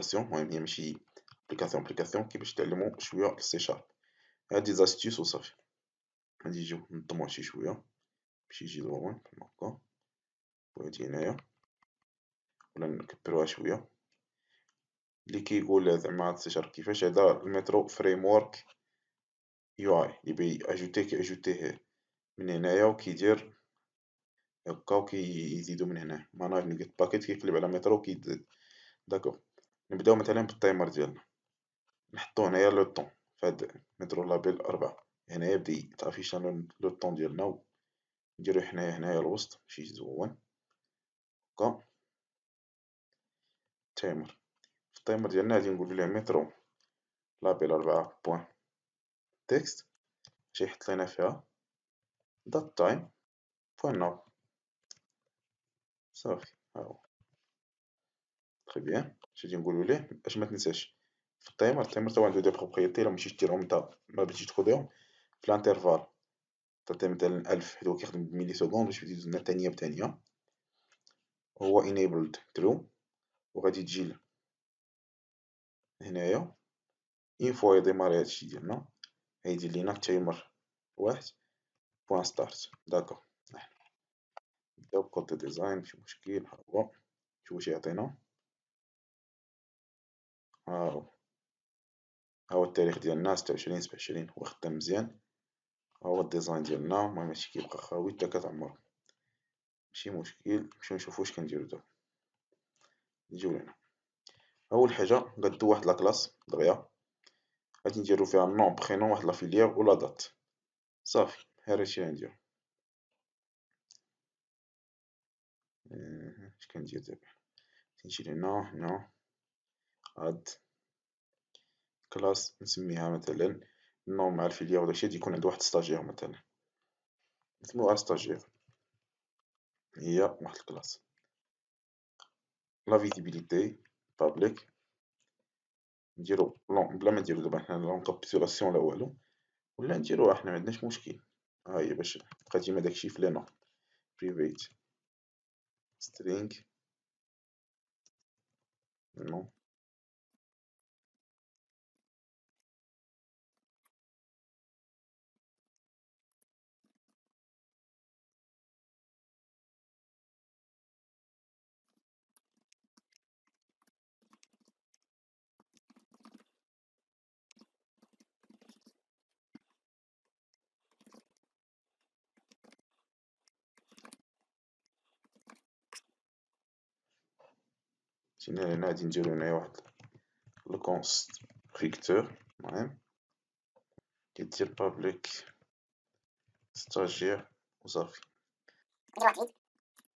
ابليكاسيون، المهم هي ماشي ابليكاسيون كي باش تعلمو شويه السي شارب. هاد دي زاستيوس وصافي. غادي نجيو ننظموه شي شويه باش يجي زوين كيما هكا، وهادي هنايا ولا نكبروها شويه. اللي كيقول زعما هاد السي شارب كيفاش، هذا المترو فريم ورك يو اي اللي كيأجوتيه من هنايا وكيدير هكا وكيزيدو من هنا ماناج نيجيت باكيت كيقلب على مترو وكيزيد. داكوغ، نبداو مثلا بالتايمر ديالنا، نحطو هنايا لو طون فهاد مترو لابيل 4. هنايا بدا يتافيشا لو طون ديالنا، نديرو هنايا الوسط باش يجي زوين هكا. تايمر، في التايمر ديالنا غادي نقولو ليه مترو لابيل 4 بوان تكست، باش يحط لينا فيها دات تايم بوان ناو. صافي ها هو تري بيان. اش غادي نقولو ليه باش ما تنساش في التايمر تا عنده دي بروبريتي، الا مشيتي ديرهم نتا ما بغيتيش تخديهم في الانترفال تعطي مثلا 1000 هو كيخدم بملي سكوند باش تزيد لنا ثانية بثانية. هو enabled true، وغادي تجي هنايا اون فوا يديماري هادشي ديالنا غيدير لينا تايمر 1 بوان ستارت. داكوغ، نبداو بكود ديزاين ماشي مشكل. ها هو شوف واش يعطينا. ها هو التاريخ ديالنا 26/27 هو خدام مزيان. ها هو الديزاين ديالنا، المهم هادشي كيبقى خاوي حتى كتعمر ماشي مشكل. نمشيو نشوفو واش كنديرو دابا. نجيو هنا، اول حاجه غندو واحد لاكلاس دغيا غادي نديرو فيها النون برينون واحد لافيليير ولا دات. صافي ها هادشي غنديرو. اش كندير دابا، نمشي هنا هاد كلاس نسميها مثلا النون مع الفيليير وداكشي غادي يكون عند واحد ستاجير مثلا نسميوها ستاجير. هي واحد الكلاس. لا فيزيبيليتي بابليك نديرو بلا ما نديرو دابا حنا لونكابيتولاسيون لا والو، ولا نديروها حنا معندناش مشكل. ها هي باش تبقى ديما داكشي في لي نون. private string نون جينا هنا غادي نديرو هنايا واحد الكونستركتور المهم كيدير بابليك ستاجير وصافي. نديرو واحد تريد،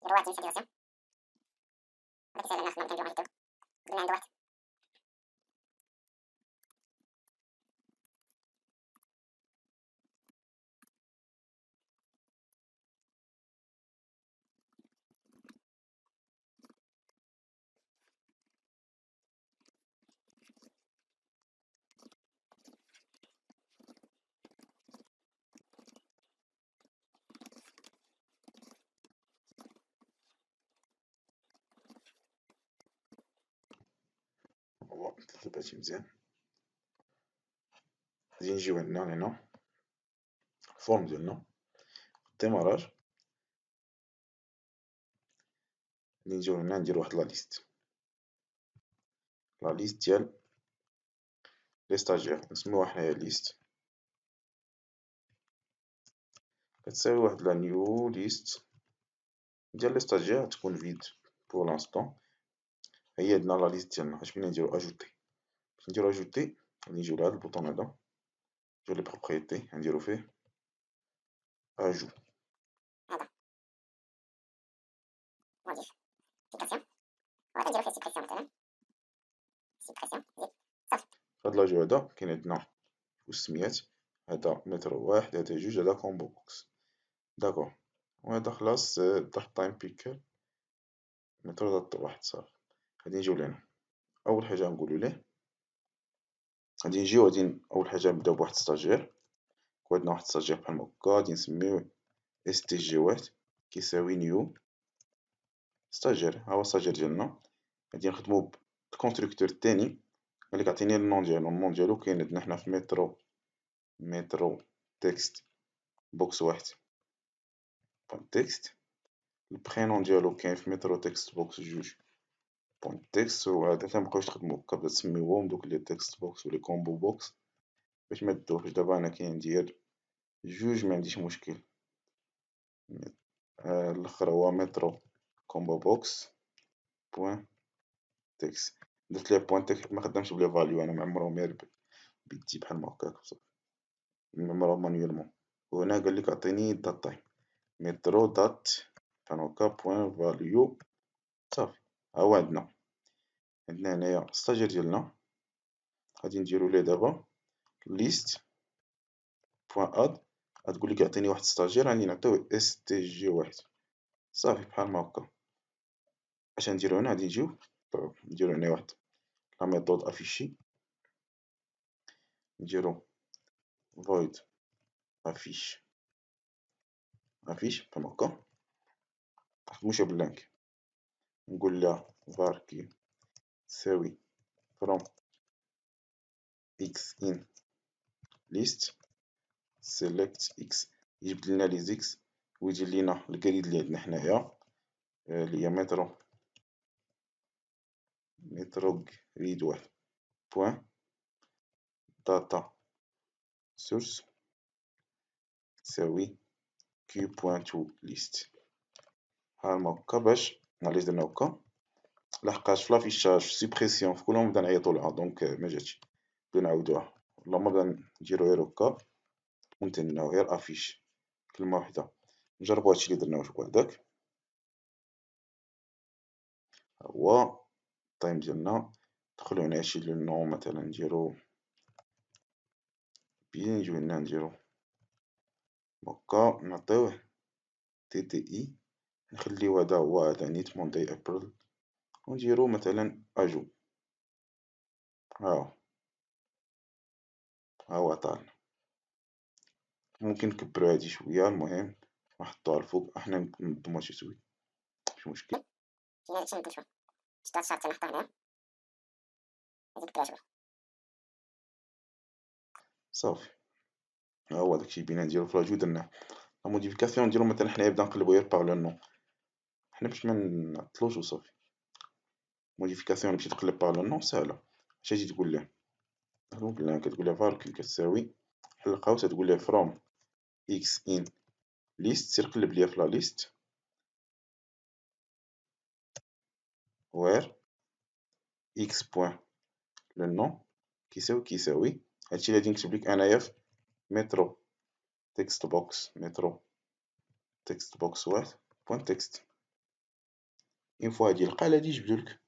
نديرو واحد سيكيلاسيون، هذاك ساهل ناخدو كنديرو واحد قلنا عنده واحد. هو دابا مزيان. غادي نجيو هنا الفورم ديالنا الديماراج، غادي نجيو هنا ندير واحد لا ليست ديال لي ستاجير نسميوها حنايا ليست كتساوي واحد لا نيو ليست ديال لي ستاجير تكون فيد بور لانستون. هي عندنا لا ليست ديالنا. اش بغينا نديرو اجوتي، باش نديرو اجوتي غادي نجيو لهاد البوطون هذا ديال لي بروبريتي غنديرو فيه اجو. هذا موديف سيبريسيون، وغنديرو فيه سيبريسيون مثلا سيبريسيون زيد صافي. فهاد لاجو هذا كاين عندنا والسميات هذا مترو واحد هذا جوج هذا كومبو بوكس. داكوغ، وهذا خلاص دات تايم بيكر مترو دات واحد. صافي غادي نجيو لهنا اول حاجه نقولو ليه غادي نجيو اول حاجه نبداو بواحد ستاجير. عندنا واحد ستاجير بحال هكا غادي نسميوه اس تي جي واحد كيساوي نيو ستاجير. ها هو ستاجير ديالنا غادي نخدمو الكونستركتور التاني اللي كيعطيني النون ديالو كاين عندنا حنا في مترو تكست بوكس واحد بوان تكست. البرينون ديالو كاين في مترو تكست بوكس جوج بوان تكست. وعادة مبقاوش تخدمو هكا، بدا تسميوهم دوك لي تكست بوكس ولي كومبو بوكس باش مدوهش. دابا انا كندير جوج معنديش مشكل. الاخر هو مترو كومبو بوكس بوان تكست. درت ليه بوان تكست، ما خدامش بلي فاليو، انا معمرهم غير بيدي بحال ما هكاك بصافي، معمرهم مانيوالمون. وهنا قال لك اعطيني دات تايم، مترو دات بحال هكا بوان فاليو صافي. ها هو عندنا هنايا ستاجير ديالنا. غادي نديرو ليه دابا ليست بوان اد، غتقول لك يعطيني واحد ستاجير، غادي نعطيوه اس تي جي واحد صافي بحال ما هكا. اش نديرو هنا؟ غادي نديرو هنا واحد لا ميثود افيشي، نديرو void افيش بحال هكا، ماشي بلانك. نقول لها var كي تساوي from x in list select x، يجبد لنا لي زيكس ويدير لينا الكريد اللي عندنا حنايا اللي هي مترو غريد واحد بوان داتا سورس تساوي كيو بوان تو ليست. بحال هكا. باش علاش درنا هكا؟ لحقاش في لافيشاج سوبريسيون في كلهم بدا نعيطو لها، دونك ما جاتش بدا نعاودوها. اللهم بدا نديرو غير هكا ونتناو غير افيش كلمة وحدة. نجربو هادشي اللي درنا واش هكداك. هو التايم ديالنا. ندخلو هنا شي لو نون مثلا نديرو بيان، نجيو هنا نديرو هكا نعطيوه تي تي اي، نخليو هذا هو هذا نيت موندي ابريل، ونديرو مثلا اجو. ها هو طالنا. ممكن نكبرو هادي شوية، المهم نحطوها الفوق، احنا نضمو شي شوي مش مشكل. كاين هادشي نضيفو شتا الشارت تنحطو هنا، هادي كبيرة شوية صافي. ها هو داكشي بينا نديرو في لاجو درناه. لا موديفيكاسيون نديرو مثلا حنايا نبدا نقلبو غير باغ لو نون، حنا باش منعطلوش وصافي. موديفيكاسيون باش تقلب باغ لو نون ساهلة. اش تجي تقول له؟ ممكن كتقول له var كتساوي حلقة وتتقول له from x in list، سير قلب ليا في لا ليست where x بوان لو نون كيساوي هادشي اللي غادي نكتب لك انايا في مترو تكست بوكس واحد بوان تكست. اون فوا هادي القاله هادي جبدولك.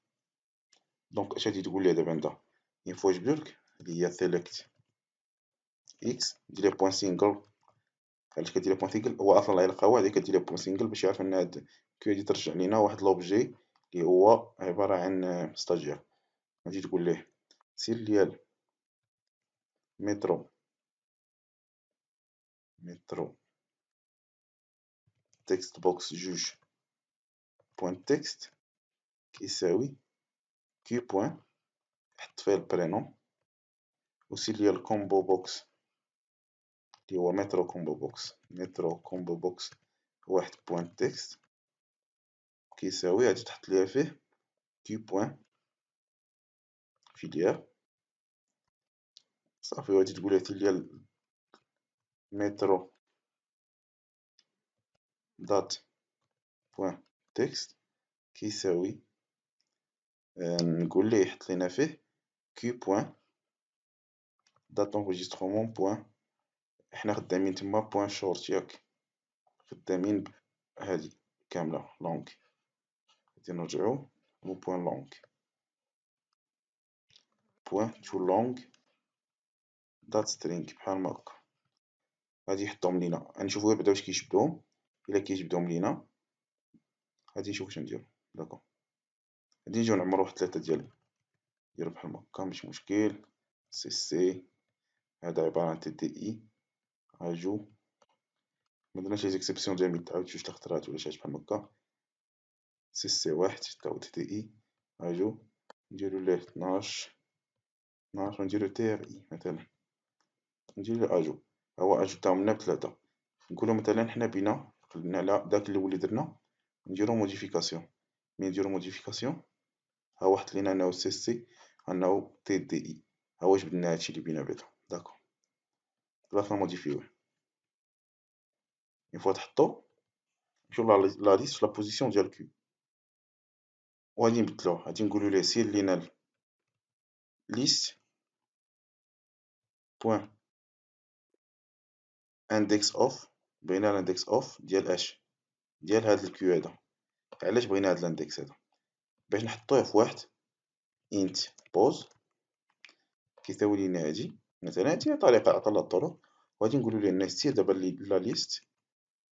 دونك اش غادي تقول لي دابا انت؟ اون فوا جبدولك اللي هي سيليكت اكس، دير بوان سينغل. علاش كدير بوان سينغل؟ هو اصلا غيلقاو هادي كدير بوان سينغل باش يعرف ان هاد كي غادي ترجع لينا واحد لوبجي اللي هو عباره عن ستاجير. غادي تقول ليه سير ليا مترو تكست بوكس جوج بوان تكست كيساوي كي بوان، حط فيه البرينون، وسير ليا الكومبو بوكس اللي هو مترو كومبو بوكس واحد بوان تكست كيساوي، غادي تحط ليا فيه كي بوان فيليير صافي. وغادي تقول ليا مترو دات بوان تكست كيساوي نقول ليه يحط لينا فيه كي بوان دات انغيسترومون بوان، حنا خدامين تما بوان شورت ياك، خدامين هادي كاملة لونغ، غادي نرجعو بوان لونغ بوان تو لونغ دات سترينغ بحال ما هكا. غادي يحطهم لينا، غنشوفو بعدا واش كيجبدهم. الا كيجبدهم لينا غادي نشوف واش نديرو. داكوغ غادي نجيو نعمرو واحد 3 ديال بحال هكا ماشي مشكل. سي هذا عبارة عن تي تي اي اجو، مدرناش لي زيكسيبسيون ديال ميتعاود جوج الخطرات ولا شي حاجة بحال هكا. سي واحد تا هو تي تي اي اجو نديرو ليه 12 ونديرو تي ار اي مثلا، نديرو اجو. هو اجو تاعو منا بثلاثة. نقولو مثلا حنا بينا قلبنا على داك الاول اللي درنا، نديرو موديفيكاسيون. مي نديرو موديفيكاسيون، ها واحد لينا انه سي سي انه تي دي اي. ها واش بدنا هادشي اللي بينا بيتا داكو. بلاصة موديفيوه. اون فوا تحطو نمشيو لا ليست في لا بوزيسيون ديال كيو، وغادي نبدلوه. غادي نقولو ليه سير لينا ليست بوان اندكس اوف. بغينا الاندكس اوف ديال اش، ديال هاد الكيو هذا. علاش بغينا هاد الاندكس هذا؟ باش نحطوه في واحد انت بوز كيساوي لينا هادي مثلا. هادي طريقة عطلنا الطرق. وغادي نقولو ليه نستير دابا لا ليست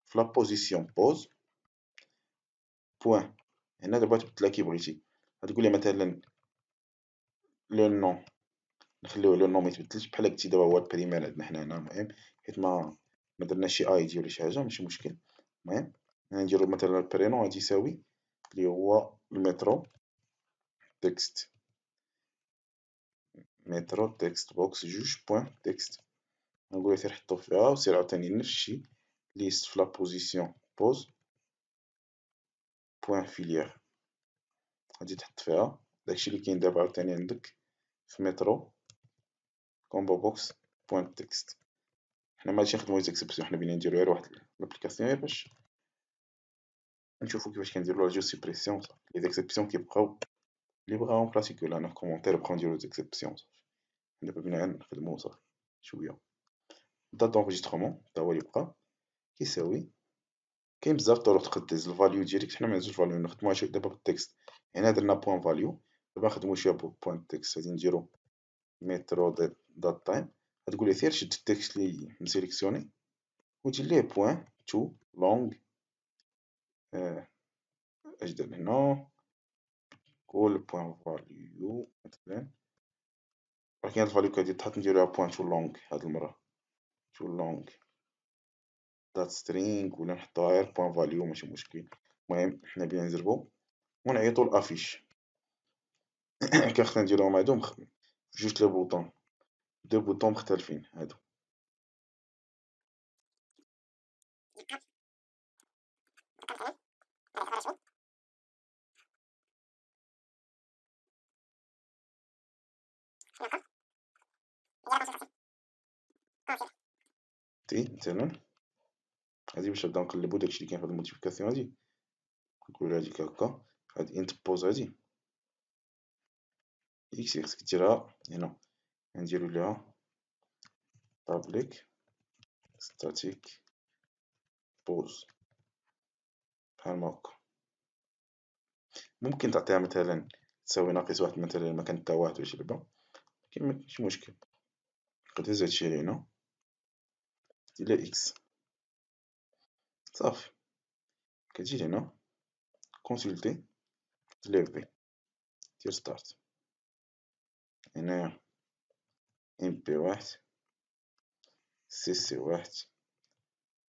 في لا بوزيسيون بوز بوان. هنا دابا تبدلها كي بغيتي. غتقول لي مثلا لو نون، نخليوه لو نون ميتبدلش بحال قلتي دابا هو البريمير عندنا حنا هنا. المهم حيت ما درناش شي اي دي ولا شي حاجة ماشي مشكل. المهم نديرو مثلا البرينون غادي يساوي اللي هو المترو تكست، مترو تكست بوكس جوج بوان تكست. نقول سير حطو فيها وسير عاوتاني نفس الشي ليست في لا بوزيسيون بوز بوان فيليير. غادي تحط فيها داكشي اللي كاين دابا عاوتاني عندك في مترو كومبو بوكس بوان تكست. حنا ماغاديش نخدمو لي زيكسبسيون، حنا بينا نديرو غير واحد لابليكاسيون غير باش نشوفو كيفاش كنديرو لا جو سوبريسيون. لي زيكسبسيون كيبقاو اللي بغاهم براتيكو لنا في كومونتير بقاو نديرو زيكسبسيون صافي. دابا بينا غير نخدمو صافي شوية. دات دونجستخمون تا هو اللي بقى كيساوي. كاين بزاف طرق تقد ديز الفاليو ديريكت. حنا معناتش الفاليو نخدموها شي دابا بالتكست. هنا درنا بوان فاليو، دابا نخدمو شوية بوان تكست. غادي نديرو مترو دات تايم. غتقول لي سير شد التكست اللي مسيليكسيوني ودير ليه بوان تو لونغ. اش دار هنا؟ كل بوان فاليو مثلا. راه كاين الفاليو كادي تحط نديروها بوان تو لونغ هاد المرة. تو لونغ دات سترينغ ولا نحطوها غير بوان فاليو ماشي مشكل. المهم حنا بينا نزربو ونعيطو لافيش. كنخصنا نديروهم هادو في جوج لي بوطون، دو بوطون مختلفين هادو. تي مثلا هادي باش نبداو نقلبو داكشي اللي كاين في هاد الموديفيكاسيون هادي. نقولو هاديك هاكا. هاد انت بوز هادي اكس خصك ديرها هنا. نديرو ليها بابليك ستاتيك بوز بحال هاكا. ممكن تعطيها مثلا تساوي ناقص واحد مثلا مكان تا واحد باش يلعبها. كاين ماشي مشكل. كتهز هادشي لهنا دير ليه اكس صافي. كتجي لهنا كونسلتي دير ليه في دير ستارت. هنايا ام بي واحد سي سي واحد.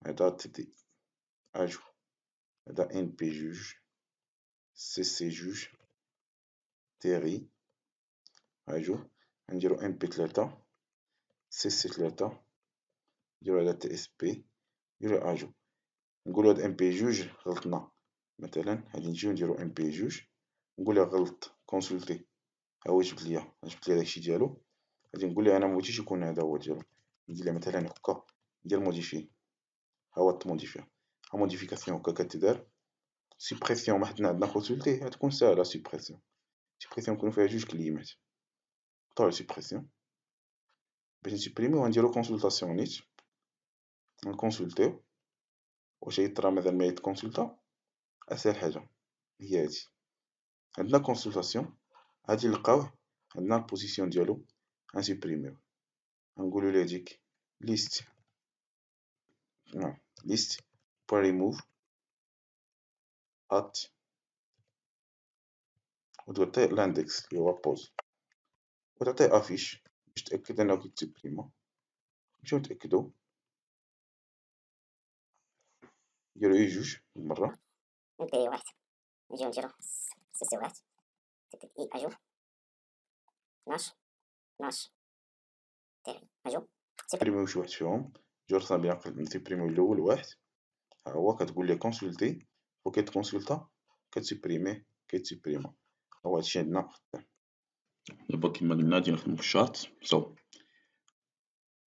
هدا تدي اجو. هدا ان بي جوج سي سي جوج تيري اجو. نديرو ام بي تلاتة سي سي تلاتة. نديرو هدا تي اس بي نديرو اجو. نقولو هاد ام بي جوج غلطنا مثلا. غادي نجيو نديرو ام بي جوج نقولها غلط كونسلتي. ها هو جبد ليا داكشي ديالو. غادي نقول ليه انا مبغيتيش يكون هذا هو ديالو. ندير ليه مثلا هكا ندير موديفي. ها هو موديفي. ها موديفيكاسيون هكا كتدار. سوبريسيون ما حدنا عندنا كونسلتي غتكون ساهله. سوبريسيون نكونو فيها جوج كليمات. نختارو سوبريسيون باش نسوبريميو. غنديرو كونسلطاسيون نيت نكونسلتيو. واش يطرا مادام ما يتكونسلطا اسهل حاجه هي هادي. عندنا كونسلطاسيون غادي نلقاوه عندنا البوزيسيون ديالو غنسوبريميو. غنقولو ليه ديك ليست ليست بوان ريموف ات وتعطيه لاندكس اللي هو بوز وتعطيه افيش باش تأكد انه كيتسبريما. نمشيو نتأكدو نديرو اي جوج بالمرة. نبي واحد نجيو نديرو سي سي واحد تكتب اي اجو 12 12 تيرمين هاجو سيبريميو شي واحد فيهم، جور صافي نسيبريميو الأول واحد، ها هو كتقول ليه كونسولتي، فوا كيتكونسولتا كتسيبريميه كيتسيبريما، هو هادشي عندنا خدام. دابا كيما قلنا غادي نخدمو في الشارت، اش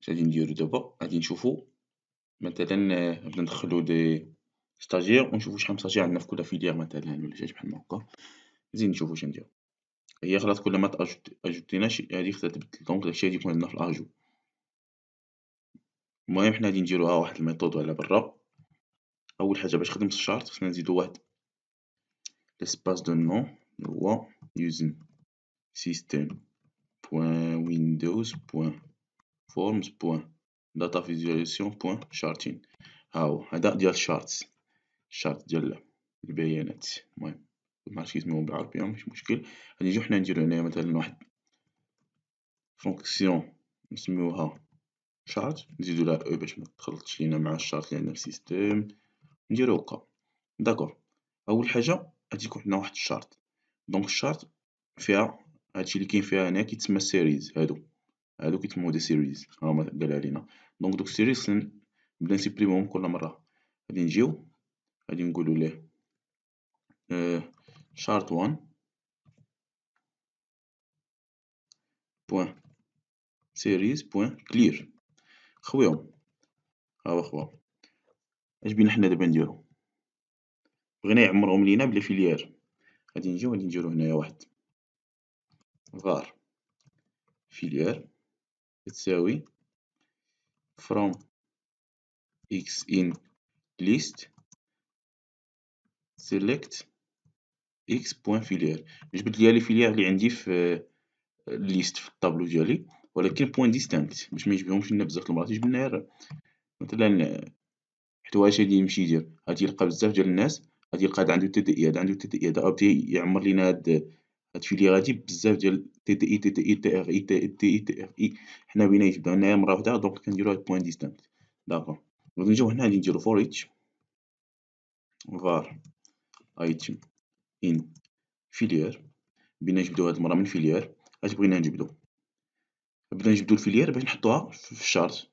غادي نديرو دابا، غادي نشوفو مثلا نبدا ندخلو دي ستاجير ونشوفو شحال من ستاجير عندنا في كل فيليير مثلا ولا شي بحال هكا، نزيد نشوفو اش نديرو. هي خلاص كل ما اجوتيناش هادي خصها تبدل، دونك داكشي غادي يكون عندنا في الاجو. المهم حنا غادي نديروها واحد الميثود على برا. اول حاجه باش نخدم في الشارت خصنا نزيدو واحد l'espace de nom اللي هو using system.windows.forms.data visualization.charting، ها هو هذا ديال الشارتس، الشارت ديال البيانات. المهم معرفتش كيسميوه بالعربية ماشي مشكل. غادي نجيو حنا نديرو هنايا مثلا واحد فونكسيون نسميوها شارت، نزيدو لها او باش متخلطش لينا مع الشارت اللي عندنا في السيستم، نديرو هكا داكور. اول حاجه غادي يكون عندنا واحد الشارت، دونك الشارت فيها هادشي اللي كاين فيها هنا كيتسمى سيريز، هادو كيتسموا دي سيريز، ها هما قالها لينا. دونك دوك السيريز خصنا نبدا نسيبريموهم كل مره. غادي نجيو غادي نقولو ليه chart 1 بوين series بوين clear، خويهم ها هو خوا. اش بينا حنا دابا نديرو، بغينا يعمرهم لينا بلي فيليير، غادي نجيو غادي نديرو هنايا واحد var فيليير تساوي from x in list select x بوين فيليير. جبت ليا لي فيليير اللي عندي في الليست في الطابلو ديالي، ولكن بوين ديستانكت باش ما يجبدهمش لنا بزاف المرات، يجبد لنا غير مثلا حيت هو اش غادي يمشي يدير، غادي يلقى بزاف ديال الناس، غادي يلقى هذا عنده تي دي اي، هذا عنده تي دي اي، هذا غادي يعمر لينا هاد فيليير هادي بزاف ديال تي دي اي تي دي اي تي ار اي تي دي اي تي ار اي، حنا بغينا يجبدها لنا مره واحده، دونك كنديروها بوين ديستانكت. داكور غادي نجيو هنا غادي نديرو فور ايتش var item in filière، بغينا نجبدو هاد المره من فيليير، اش بغينا نجبدو، بغينا نجبدو الفيليير باش نحطوها في الشارت،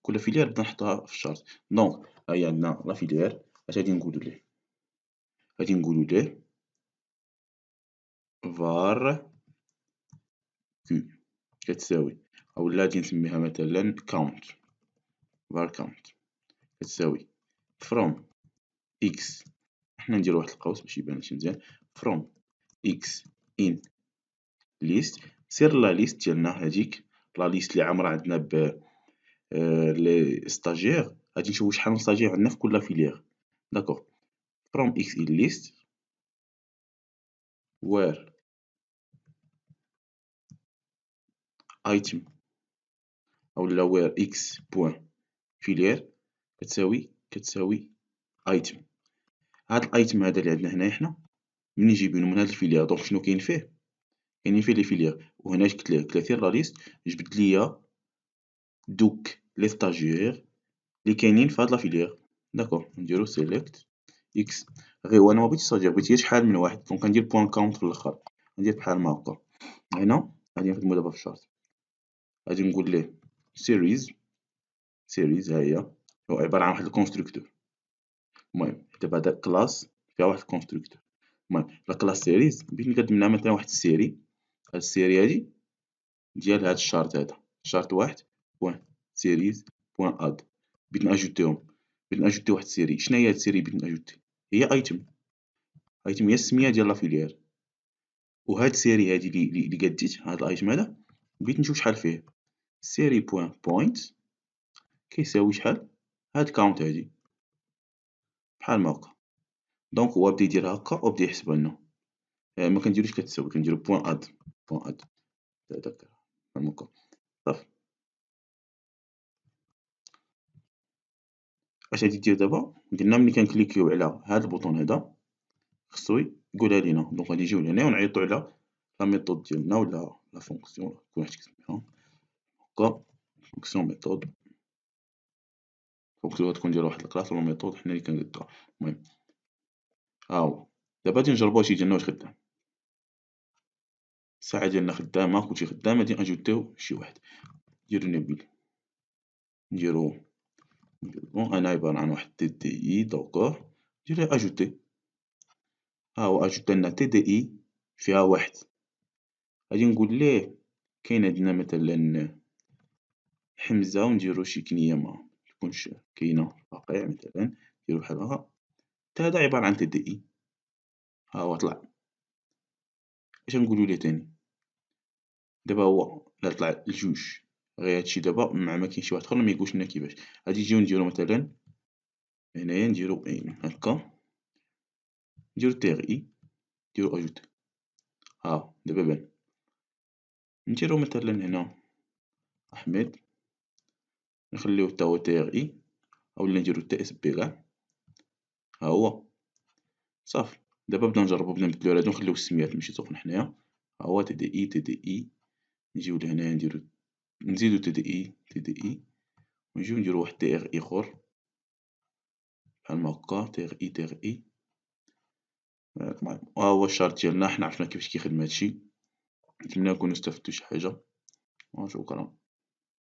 كل فيليير بغينا نحطوها في الشارت. دونك ها هي عندنا لا فيليير، اش غادي نقولو ليه، غادي نقولو ليه var q كتساوي، اولا غادي نسميها مثلا count، var count كتساوي from x، حنا نديرو واحد القوس باش يبان شي مزيان، from x in list، سير لا ليست ديالنا هاديك لا ليست اللي عامرة عندنا ب لي ستاجير، غادي نشوفو شحال من ستاجير عندنا في كل فيليير. داكور from x in list where item اولا where x بوين فيليير كتساوي item. هاد الايتم هذا اللي عندنا هنايا حنا منين جايبينو من هاد الفيليير، دونك شنو كاين فيه، كاينين فيه لي فيليير، وهنا قلت ليه سير لا ليست جبد ليا دوك لي ستاجير اللي كاينين في هاد لا فيليير. داكور نديرو سيليكت اكس، غير وانا ما بغيتش ستاجير، بغيت غير شحال من واحد، دونك غندير بوين كاونت في الاخر، ندير بحال ما هكا. هنا غادي نخدمو دابا في الشارت، غادي نقول ليه سيريز ها هي، هو عبارة عن واحد الكونستركتور. المهم دابا هاد كلاس فيها واحد الكونستركتور، المهم لا كلاس سيريز بغيت نقدم لها مثلا واحد السيري، هاد السيري هادي ديال هاد الشارت هذا، شارت واحد بوين سيريز بوين اد، بغيت ناجوتيهم، بغيت ناجوتي واحد السيري. شناهي هاد السيري بغيت ناجوتي، هي ايتم هي السمية ديال لا فيليير، وهاد السيري هادي اللي قديت هاد الايتم هذا بغيت نشوف شحال فيه، سيري بوين بوينت كيساوي شحال هاد كاونت هادي بحال ما هكا. دونك هو بدا يدير هكا وبدا يحسبها لنا، ما كنديروش كتساوي، كنديرو بوين اد هذاك بحال هكا صافي. اش غادي دير دابا، قلنا ملي كنكليكيو على هاد البوطون هذا خصو يقولها لينا، دونك غادي نجيو لهنا ونعيطو على لا ميثود ديالنا ولا لا فونكسيون كل واحد كيسميها هكا، فونكسيون ميثود، فونكسيون تكون ديال واحد الكلاس ولا ميثود حنا اللي كنقدوها. المهم ها هو دابا غادي نجربو واش يجي لنا واش خدام. الساعة ديالنا خدامة كلشي خدام، غادي نأجوتيو شي واحد، نديرو نبيل، نديرو بون أنا عبارة عن واحد TDI دوكور، ندير أجوتي، ها هو أجوتا لنا TDI فيها واحد، غادي نقول ليه كاين عندنا مثلا حمزة ونديرو شي كنية متكونش كاينة في الواقع مثلا، نديرو بحال هكا، حتى هذا عبارة عن TDI، ها هو طلع، اش غنقولو ليه تاني؟ دابا هو لا طلع لجوج، غير هادشي دابا مع مكاين شي واحد خر ميقولش لنا كيفاش، غادي نجيو نديرو مثلا هنايا نديرو هاكا، نديرو TRI، نديرو أجوتي، ها دابا بان، نديرو مثلا هنا أحمد، نخليوه حتى هو TRI، أولا نديرو TSB كاع، ها هو صافي، دابا بدا نجربو بدا نبدلو هادو نخليو السميات ماشي سخن حنايا، ها هو TDI، نجيو لهنايا نديرو نزيدو TDI، ونجيو نديرو واحد TRI خور بحال هاكا، TRI، المهم ها هو الشارت ديالنا، حنا عرفنا كيفاش كيخدم هادشي، نتمنى نكونو استفدتو شي حاجة، وشكرا.